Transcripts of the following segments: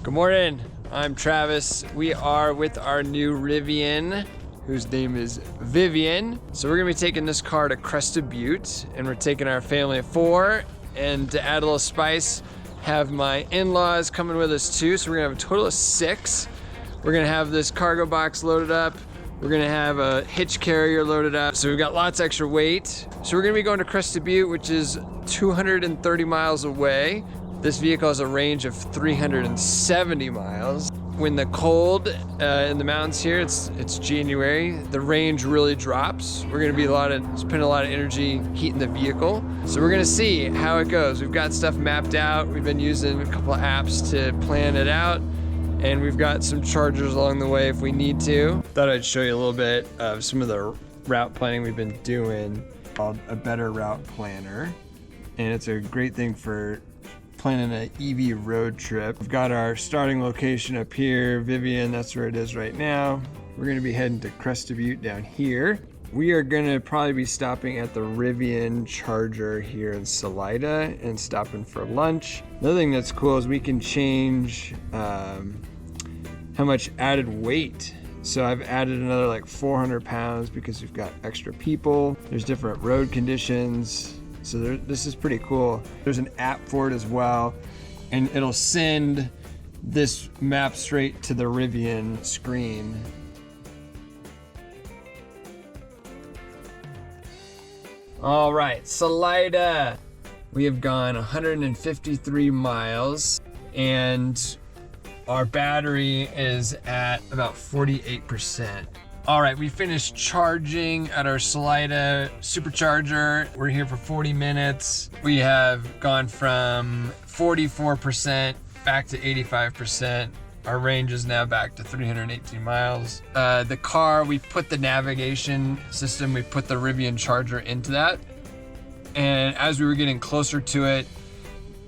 Good morning, I'm Travis. We are with our new Rivian, whose name is Vivian. So we're gonna be taking this car to Crested Butte, and we're taking our family of 4, and to add a little spice, have my in-laws coming with us too, so we're gonna have a total of 6. We're gonna have this cargo box loaded up. We're gonna have a hitch carrier loaded up. So we've got lots of extra weight. So we're gonna be going to Crested Butte, which is 230 miles away. This vehicle has a range of 370 miles. When the cold in the mountains here, it's January, the range really drops. We're gonna be spend a lot of energy heating the vehicle. So we're gonna see how it goes. We've got stuff mapped out. We've been using a couple of apps to plan it out. And we've got some chargers along the way if we need to. Thought I'd show you a little bit of some of the route planning we've been doing, called a Better Route Planner. And it's a great thing for planning an EV road trip. We've got our starting location up here, Vivian, that's where it is right now. We're gonna be heading to Crested Butte down here. We are gonna probably be stopping at the Rivian charger here in Salida and stopping for lunch. Another thing that's cool is we can change how much added weight. So I've added another like 400 pounds because we've got extra people. There's different road conditions. So this is pretty cool. There's an app for it as well, and it'll send this map straight to the Rivian screen. All right, Salida. We have gone 153 miles, and our battery is at about 48%. All right, we finished charging at our Salida supercharger. We're here for 40 minutes. We have gone from 44% back to 85%. Our range is now back to 318 miles. The car, we put the navigation system, we put the Rivian charger into that. And as we were getting closer to it,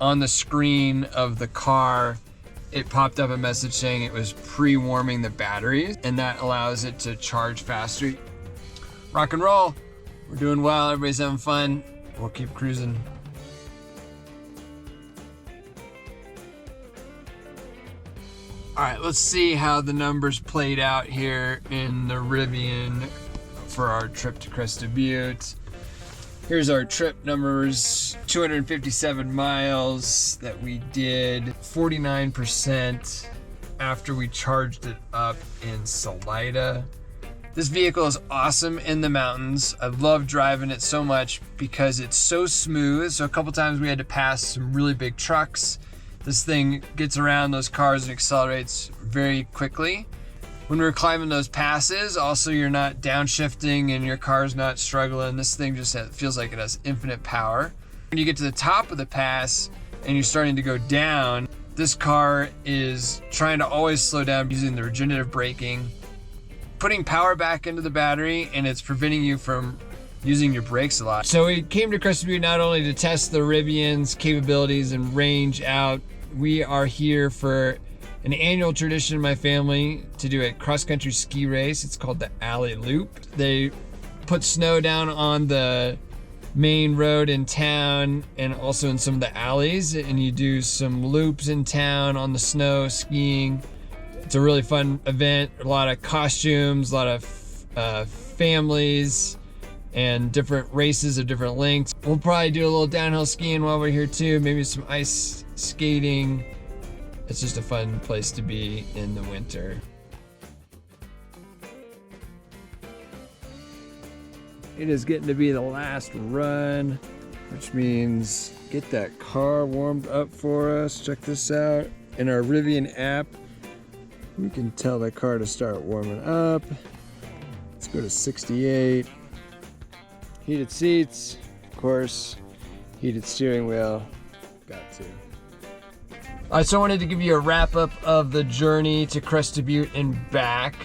on the screen of the car, it popped up a message saying it was pre-warming the batteries, and that allows it to charge faster. Rock and roll. We're doing well, everybody's having fun. We'll keep cruising. All right, let's see how the numbers played out here in the Rivian for our trip to Crested Butte. Here's our trip numbers: 257 miles that we did, 49% after we charged it up in Salida. This vehicle is awesome in the mountains. I love driving it so much because it's so smooth. So a couple times we had to pass some really big trucks. This thing gets around those cars and accelerates very quickly. When we're climbing those passes, also you're not downshifting and your car's not struggling. This thing just feels like it has infinite power. When you get to the top of the pass and you're starting to go down, this car is trying to always slow down using the regenerative braking, putting power back into the battery, and it's preventing you from using your brakes a lot. So we came to Crested Butte not only to test the Rivian's capabilities and range out. We are here for an annual tradition in my family to do a cross-country ski race. It's called the Alley Loop. They put snow down on the main road in town and also in some of the alleys, and you do some loops in town on the snow skiing. It's a really fun event. A lot of costumes, a lot of families, and different races of different lengths. We'll probably do a little downhill skiing while we're here too, maybe some ice skating. It's just a fun place to be in the winter. It is getting to be the last run, which means get that car warmed up for us. Check this out. In our Rivian app, we can tell the car to start warming up. Let's go to 68. Heated seats, of course. Heated steering wheel, got to. All right, so I wanted to give you a wrap up of the journey to Crested Butte and back.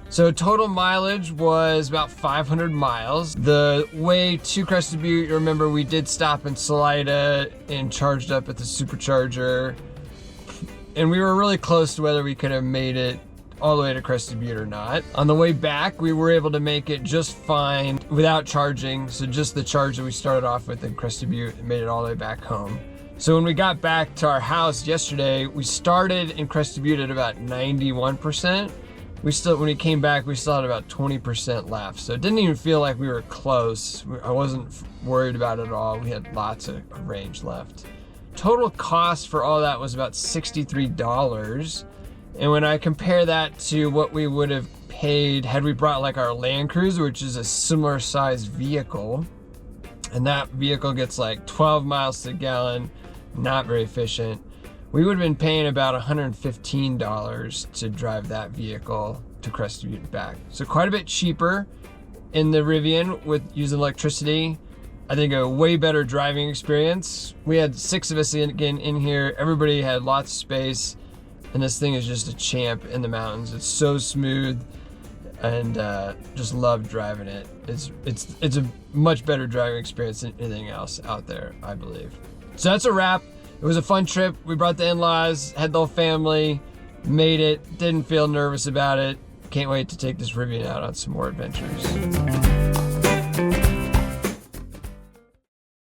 So total mileage was about 500 miles. The way to Crested Butte, remember we did stop in Salida and charged up at the supercharger. And we were really close to whether we could have made it all the way to Crested Butte or not. On the way back, we were able to make it just fine without charging. So just the charge that we started off with in Crested Butte and made it all the way back home. So when we got back to our house yesterday, we started in Crested Butte at about 91%. When we came back, we still had about 20% left. So it didn't even feel like we were close. I wasn't worried about it at all. We had lots of range left. Total cost for all that was about $63. And when I compare that to what we would have paid had we brought like our Land Cruiser, which is a similar sized vehicle, and that vehicle gets like 12 miles to the gallon, not very efficient, we would have been paying about $115 to drive that vehicle to Crested Butte and back. So quite a bit cheaper in the Rivian with using electricity. I think a way better driving experience. We had 6 of us in here. Everybody had lots of space, and this thing is just a champ in the mountains. It's so smooth, and just love driving it. It's a much better driving experience than anything else out there, I believe. So that's a wrap. It was a fun trip. We brought the in-laws, had the whole family, made it, didn't feel nervous about it. Can't wait to take this Rivian out on some more adventures.